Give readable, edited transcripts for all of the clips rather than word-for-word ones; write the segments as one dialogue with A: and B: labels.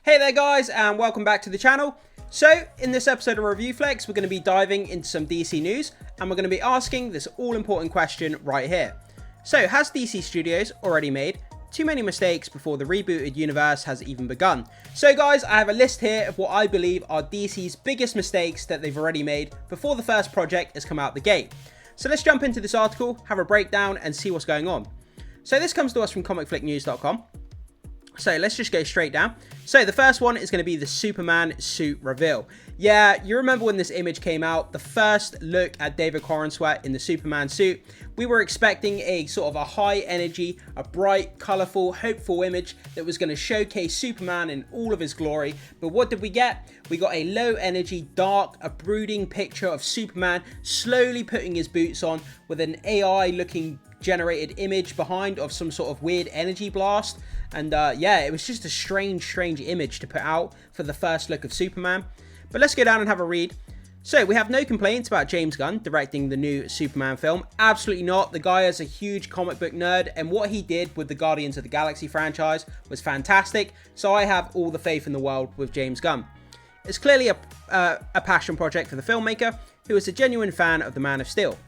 A: Hey there guys, and welcome back to the channel. So in this episode of Review Flex, we're going to be diving into some DC news, and we're going to be asking this all important question right here. So has DC Studios already made too many mistakes before the rebooted universe has even begun? So guys, I have a list here of what I believe are DC's biggest mistakes that they've already made before the first project has come out the gate. So let's jump into this article, have a breakdown, and see what's going on. So this comes to us from comicflicknews.com. So let's just go straight down. So the first one is going to be the Superman suit reveal. Yeah, you remember when this image came out, the first look at David Corenswet in the Superman suit, we were expecting a sort of a high energy, a bright, colourful, hopeful image that was going to showcase Superman in all of his glory. But what did we get? We got a low energy, dark, a brooding picture of Superman slowly putting his boots on with an AI looking generated image behind of some sort of weird energy blast. And yeah, it was just a strange image to put out for the first look of Superman. But let's go down and have a read. So we have no complaints about James Gunn directing the new Superman film. Absolutely not. The guy is a huge comic book nerd, and what he did with the Guardians of the Galaxy franchise was fantastic. So I have all the faith in the world with James Gunn. It's clearly a passion project for the filmmaker, who is a genuine fan of the Man of Steel.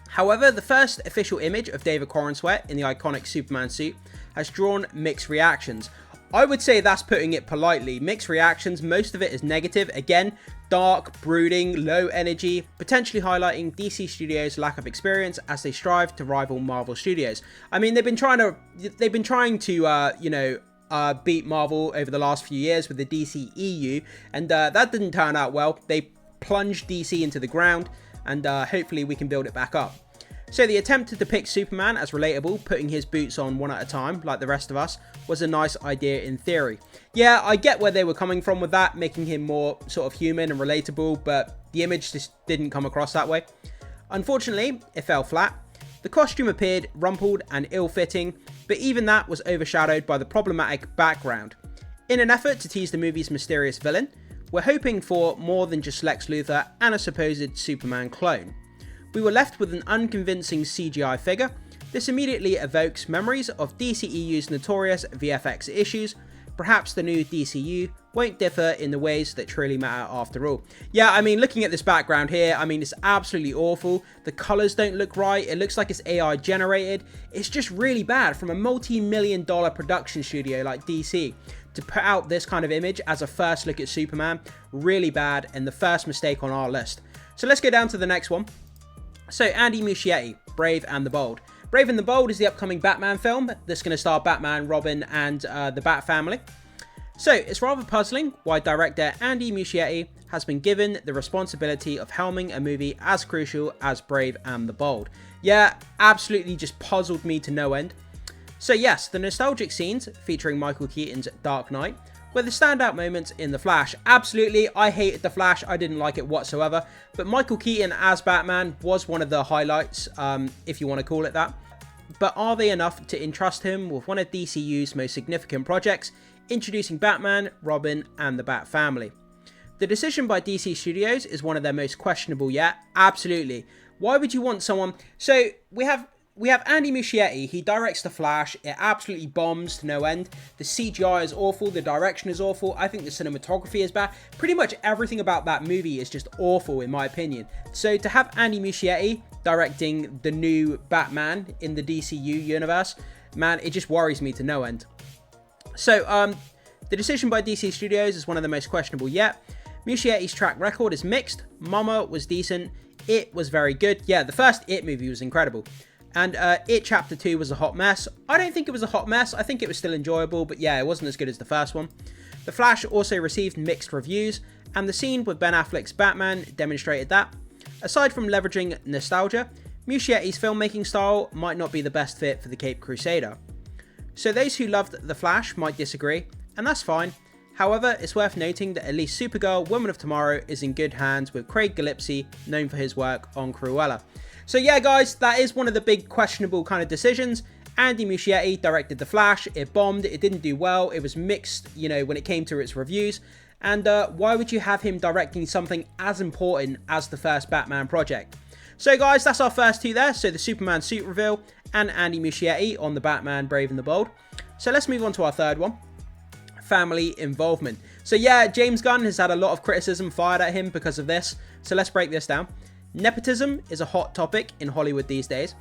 A: However, the first official image of David Corenswet in the iconic Superman suit has drawn mixed reactions. I would say that's putting it politely. Mixed reactions, most of it is negative. Again, dark, brooding, low energy, potentially highlighting DC Studios' lack of experience as they strive to rival Marvel Studios. I mean, they've been trying to beat Marvel over the last few years with the DCEU, and that didn't turn out well. They plunged DC into the ground, and hopefully we can build it back up. So the attempt to depict Superman as relatable, putting his boots on one at a time, like the rest of us, was a nice idea in theory. Yeah, I get where they were coming from with that, making him more sort of human and relatable, but the image just didn't come across that way. Unfortunately, it fell flat. The costume appeared rumpled and ill-fitting, but even that was overshadowed by the problematic background. In an effort to tease the movie's mysterious villain, we're hoping for more than just Lex Luthor and a supposed Superman clone. We were left with an unconvincing CGI figure. This immediately evokes memories of DCEU's notorious VFX issues. Perhaps the new DCEU won't differ in the ways that truly matter after all. Yeah, I mean, looking at this background here, I mean, it's absolutely awful. The colors don't look right. It looks like it's AI generated. It's just really bad from a multi-million-dollar production studio like DC. To put out this kind of image as a first look at Superman, really bad, and the first mistake on our list. So let's go down to the next one. So Andy Muschietti, Brave and the Bold. Brave and the Bold is the upcoming Batman film that's going to star Batman, Robin, and the Bat family. So it's rather puzzling why director Andy Muschietti has been given the responsibility of helming a movie as crucial as Brave and the Bold. Yeah, absolutely just puzzled me to no end. So yes, the nostalgic scenes featuring Michael Keaton's Dark Knight were the standout moments in The Flash. Absolutely, I hated The Flash, I didn't like it whatsoever, but Michael Keaton as Batman was one of the highlights, if you want to call it that. But are they enough to entrust him with one of DCU's most significant projects, introducing Batman, Robin, and the Bat family? The decision by DC Studios is one of their most questionable yet. Absolutely. Why would you want someone... So, we have Andy Muschietti. He directs The Flash. It absolutely bombs to no end. The CGI is awful. The direction is awful. I think the cinematography is bad. Pretty much everything about that movie is just awful in my opinion. So to have Andy Muschietti directing the new Batman in the DCU universe, man, it just worries me to no end. So the decision by DC Studios is one of the most questionable yet. Muschietti's track record is mixed. Mama was decent. It was very good. Yeah, the first It movie was incredible. And It Chapter 2 was a hot mess. I don't think it was a hot mess. I think it was still enjoyable, but yeah, it wasn't as good as the first one. The Flash also received mixed reviews, and the scene with Ben Affleck's Batman demonstrated that. Aside from leveraging nostalgia, Muschietti's filmmaking style might not be the best fit for the Caped Crusader. So those who loved The Flash might disagree, and that's fine. However, it's worth noting that at least Supergirl, Woman of Tomorrow is in good hands with Craig Gillespie, known for his work on Cruella. So yeah guys, that is one of the big questionable kind of decisions. Andy Muschietti directed The Flash, it bombed, it didn't do well, it was mixed, when it came to its reviews. And why would you have him directing something as important as the first Batman project? So guys, that's our first two there, so the Superman suit reveal and Andy Muschietti on the Batman Brave and the Bold. So let's move on to our third one. family involvement. So yeah, James Gunn has had a lot of criticism fired at him because of this. So let's break this down. Nepotism is a hot topic in Hollywood these days.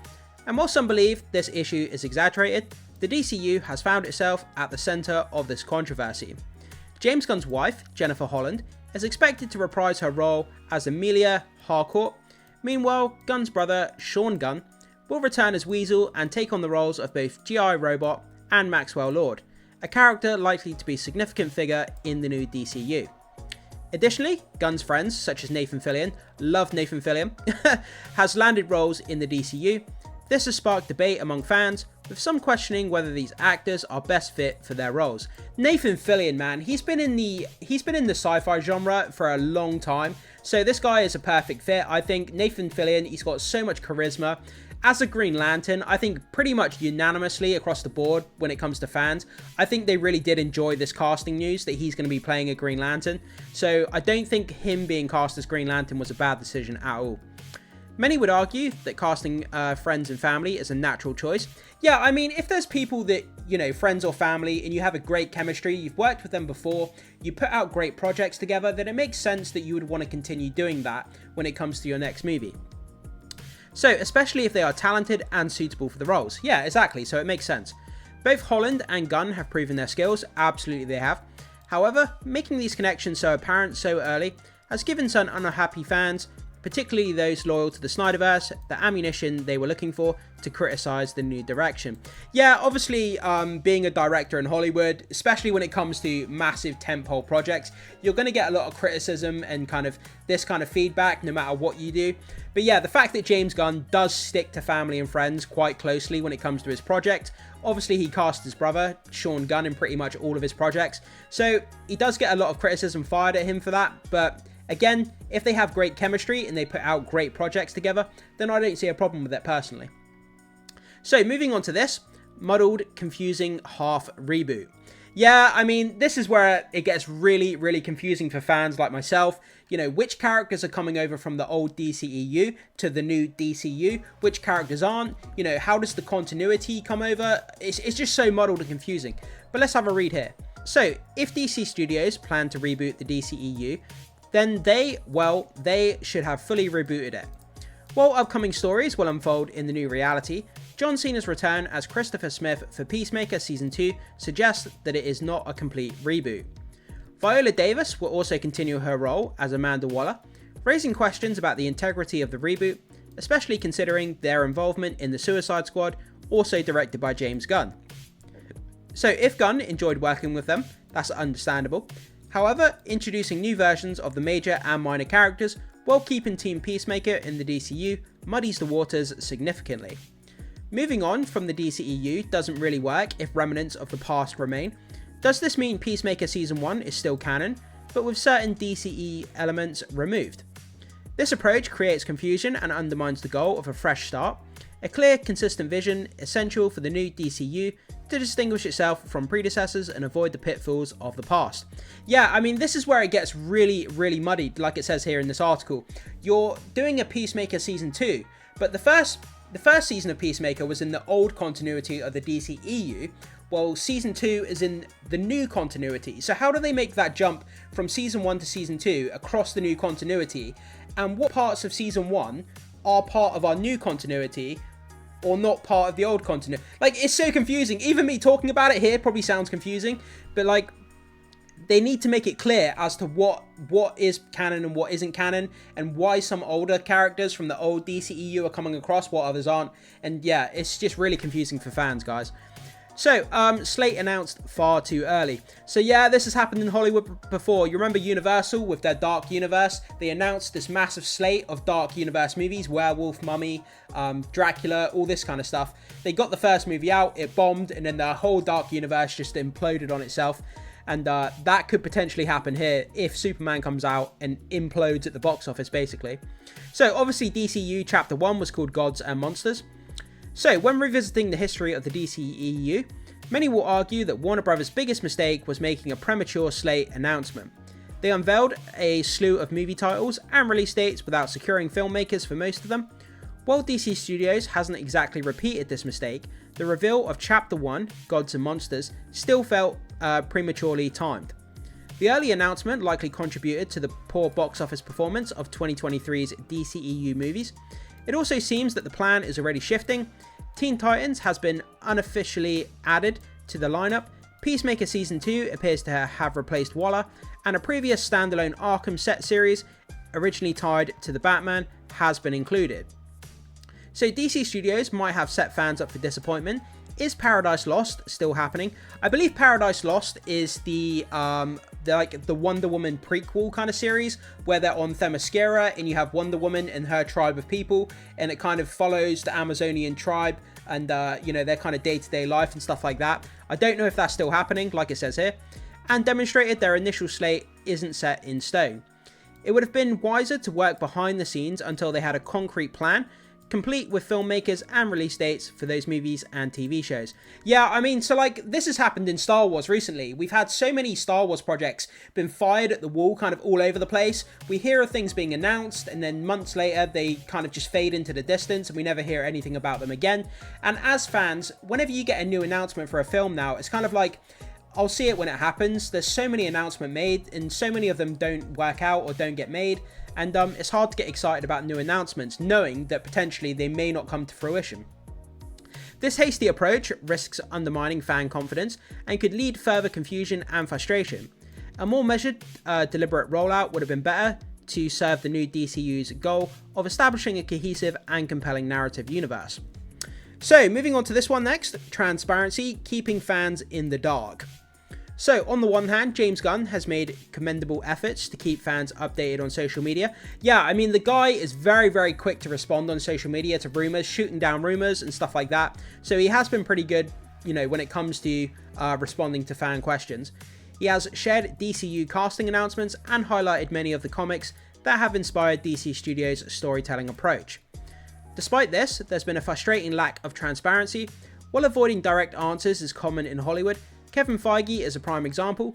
A: And while some believe this issue is exaggerated, the DCU has found itself at the centre of this controversy. James Gunn's wife, Jennifer Holland, is expected to reprise her role as Amelia Harcourt. Meanwhile, Gunn's brother, Sean Gunn, will return as Weasel and take on the roles of both G.I. Robot and Maxwell Lord, a character likely to be a significant figure in the new DCU. Additionally, Gunn's friends, such as Nathan Fillion, love Nathan Fillion, has landed roles in the DCU. This has sparked debate among fans, with some questioning whether these actors are best fit for their roles. Nathan Fillion, man, he's been in the sci-fi genre for a long time, so this guy is a perfect fit. I think Nathan Fillion, he's got so much charisma. As a Green Lantern, I think pretty much unanimously across the board when it comes to fans, I think they really did enjoy this casting news that he's going to be playing a Green Lantern. So I don't think him being cast as Green Lantern was a bad decision at all. Many would argue that casting friends and family is a natural choice. Yeah, I mean, if there's people that, you know, friends or family, and you have a great chemistry, you've worked with them before, you put out great projects together, then it makes sense that you would want to continue doing that when it comes to your next movie. So, especially if they are talented and suitable for the roles. Yeah, exactly, so it makes sense. Both Holland and Gunn have proven their skills, absolutely they have. However, making these connections so apparent so early has given some unhappy fans, particularly those loyal to the Snyderverse, the ammunition they were looking for to criticise the new direction. Yeah, obviously, being a director in Hollywood, especially when it comes to massive tentpole projects, you're going to get a lot of criticism and kind of this kind of feedback no matter what you do. But yeah, the fact that James Gunn does stick to family and friends quite closely when it comes to his project. Obviously, he cast his brother, Sean Gunn, in pretty much all of his projects. So he does get a lot of criticism fired at him for that, but again, if they have great chemistry and they put out great projects together, then I don't see a problem with it personally. So moving on to this, muddled, confusing half reboot. Yeah, I mean, this is where it gets really, really confusing for fans like myself. You know, which characters are coming over from the old DCEU to the new DCU? Which characters aren't? You know, how does the continuity come over? It's just so muddled and confusing. But let's have a read here. So, if DC Studios plan to reboot the DCEU, then they should have fully rebooted it. While upcoming stories will unfold in the new reality, John Cena's return as Christopher Smith for Peacemaker Season 2 suggests that it is not a complete reboot. Viola Davis will also continue her role as Amanda Waller, raising questions about the integrity of the reboot, especially considering their involvement in the Suicide Squad, also directed by James Gunn. So if Gunn enjoyed working with them, that's understandable. However, introducing new versions of the major and minor characters while keeping Team Peacemaker in the DCU muddies the waters significantly. Moving on from the DCEU doesn't really work if remnants of the past remain. Does this mean Peacemaker Season 1 is still canon, but with certain DCE elements removed? This approach creates confusion and undermines the goal of a fresh start, a clear, consistent vision essential for the new DCU to distinguish itself from predecessors and avoid the pitfalls of the past. Yeah, I mean, this is where it gets really, really muddied, like it says here in this article. You're doing a Peacemaker Season 2, but the first season of Peacemaker was in the old continuity of the DCEU, while Season 2 is in the new continuity. So how do they make that jump from Season 1 to Season 2 across the new continuity? And what parts of Season 1 are part of our new continuity or not part of the old continuity? Like, it's so confusing. Even me talking about it here probably sounds confusing, but like, they need to make it clear as to what is canon and what isn't canon, and why some older characters from the old DCEU are coming across, what others aren't. And yeah, it's just really confusing for fans, guys. So, Slate announced far too early. So yeah, this has happened in Hollywood before. You remember Universal with their Dark Universe? They announced this massive slate of Dark Universe movies, Werewolf, Mummy, Dracula, all this kind of stuff. They got the first movie out, it bombed, and then the whole Dark Universe just imploded on itself. And that could potentially happen here if Superman comes out and implodes at the box office, basically. So obviously DCU Chapter 1 was called Gods and Monsters. So when revisiting the history of the DCEU, many will argue that Warner Bros.' biggest mistake was making a premature slate announcement. They unveiled a slew of movie titles and release dates without securing filmmakers for most of them. While DC Studios hasn't exactly repeated this mistake, the reveal of Chapter 1, Gods and Monsters, still felt prematurely timed. The early announcement likely contributed to the poor box office performance of 2023's DCEU movies. It also seems that the plan is already shifting. Teen Titans has been unofficially added to the lineup, Peacemaker Season 2 appears to have replaced Waller, and a previous standalone Arkham set series, originally tied to the Batman, has been included. So DC Studios might have set fans up for disappointment. Is Paradise Lost still happening? I believe Paradise Lost is the Wonder Woman prequel kind of series where they're on Themyscira and you have Wonder Woman and her tribe of people, and it kind of follows the Amazonian tribe and their kind of day-to-day life and stuff like that. I don't know if that's still happening, like it says here, and demonstrated their initial slate isn't set in stone. It would have been wiser to work behind the scenes until they had a concrete plan, complete with filmmakers and release dates for those movies and TV shows. Yeah, I mean, so like, this has happened in Star Wars recently. We've had so many Star Wars projects been fired at the wall kind of all over the place. We hear of things being announced and then months later they kind of just fade into the distance and we never hear anything about them again. And as fans, whenever you get a new announcement for a film now, it's kind of like, I'll see it when it happens. There's so many announcements made and so many of them don't work out or don't get made. And it's hard to get excited about new announcements, knowing that potentially they may not come to fruition. This hasty approach risks undermining fan confidence and could lead further confusion and frustration. A more measured, deliberate rollout would have been better to serve the new DCU's goal of establishing a cohesive and compelling narrative universe. So, moving on to this one next, transparency, keeping fans in the dark. So, on the one hand, James Gunn has made commendable efforts to keep fans updated on social media. Yeah, I mean, the guy is very, very quick to respond on social media to rumors, shooting down rumors and stuff like that. So he has been pretty good, when it comes to responding to fan questions. He has shared DCU casting announcements and highlighted many of the comics that have inspired DC Studios' storytelling approach. Despite this, there's been a frustrating lack of transparency. While avoiding direct answers is common in Hollywood, Kevin Feige is a prime example.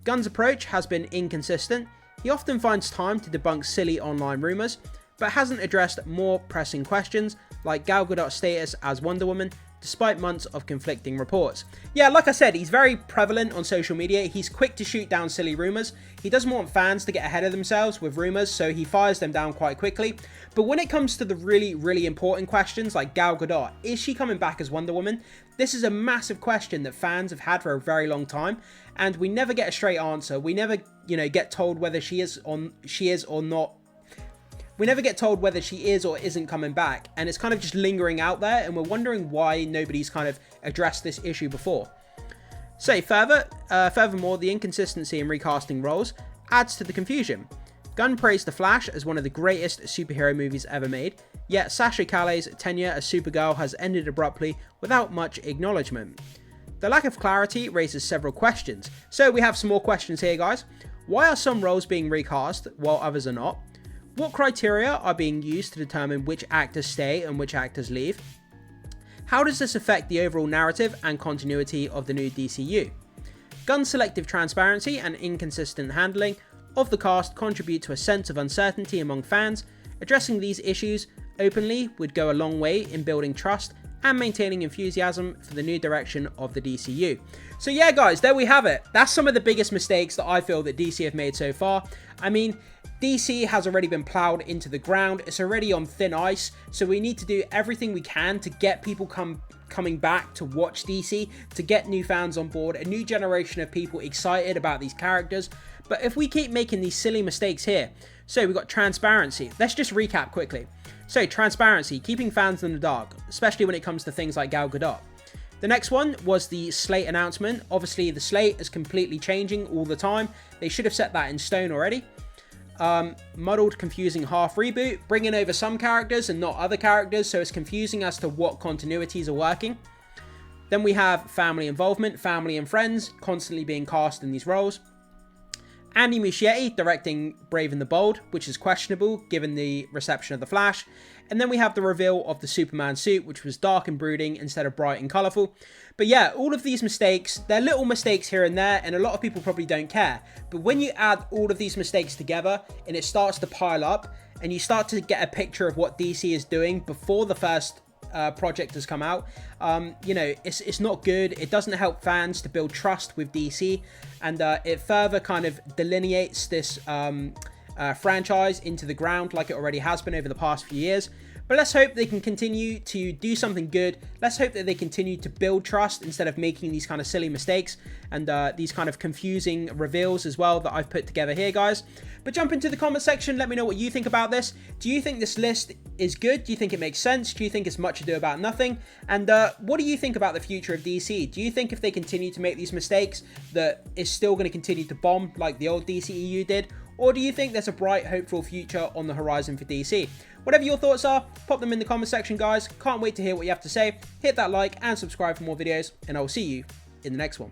A: Gunn's approach has been inconsistent. He often finds time to debunk silly online rumors, but hasn't addressed more pressing questions like Gal Gadot's status as Wonder Woman, despite months of conflicting reports. Yeah, like I said, he's very prevalent on social media. He's quick to shoot down silly rumors. He doesn't want fans to get ahead of themselves with rumors, so he fires them down quite quickly. But when it comes to the really, really important questions like Gal Gadot, is she coming back as Wonder Woman? This is a massive question that fans have had for a very long time, and we never get a straight answer. We never, get told whether she is or not. We never get told whether she is or isn't coming back, and it's kind of just lingering out there, and we're wondering why nobody's kind of addressed this issue before. So furthermore, the inconsistency in recasting roles adds to the confusion. Gunn praised The Flash as one of the greatest superhero movies ever made, yet Sasha Calle's tenure as Supergirl has ended abruptly without much acknowledgement. The lack of clarity raises several questions. So we have some more questions here, guys. Why are some roles being recast while others are not? What criteria are being used to determine which actors stay and which actors leave? How does this affect the overall narrative and continuity of the new DCU? Gunn's selective transparency and inconsistent handling of the cast contribute to a sense of uncertainty among fans. Addressing these issues openly would go a long way in building trust and maintaining enthusiasm for the new direction of the DCU. So yeah, guys, there we have it. That's some of the biggest mistakes that I feel that DC have made so far. I mean, DC has already been plowed into the ground. It's already on thin ice. So we need to do everything we can to get people coming back to watch DC, to get new fans on board, a new generation of people excited about these characters. But if we keep making these silly mistakes here, so we've got transparency. Let's just recap quickly. So transparency, keeping fans in the dark, especially when it comes to things like Gal Gadot. The next one was the Slate announcement. Obviously, the slate is completely changing all the time. They should have set that in stone already. Muddled, confusing half reboot, bringing over some characters and not other characters, so it's confusing as to what continuities are working. Then we have family involvement, family and friends constantly being cast in these roles. Andy Muschietti directing Brave and the Bold, which is questionable given the reception of The Flash. And then we have the reveal of the Superman suit, which was dark and brooding instead of bright and colourful. But yeah, all of these mistakes, they're little mistakes here and there, and a lot of people probably don't care. But when you add all of these mistakes together and it starts to pile up, and you start to get a picture of what DC is doing before the first project has come out, you know, it's not good. It doesn't help fans to build trust with DC, and it further kind of delineates this franchise into the ground like it already has been over the past few years. But let's hope they can continue to do something good. Let's hope that they continue to build trust instead of making these kind of silly mistakes and these kind of confusing reveals as well that I've put together here, guys. But jump into the comment section. Let me know what you think about this. Do you think this list is good? Do you think it makes sense? Do you think it's much ado about nothing? And what do you think about the future of DC? Do you think if they continue to make these mistakes that it's still going to continue to bomb like the old DCEU did? Or do you think there's a bright, hopeful future on the horizon for DC? Whatever your thoughts are, pop them in the comment section, guys. Can't wait to hear what you have to say. Hit that like and subscribe for more videos, and I will see you in the next one.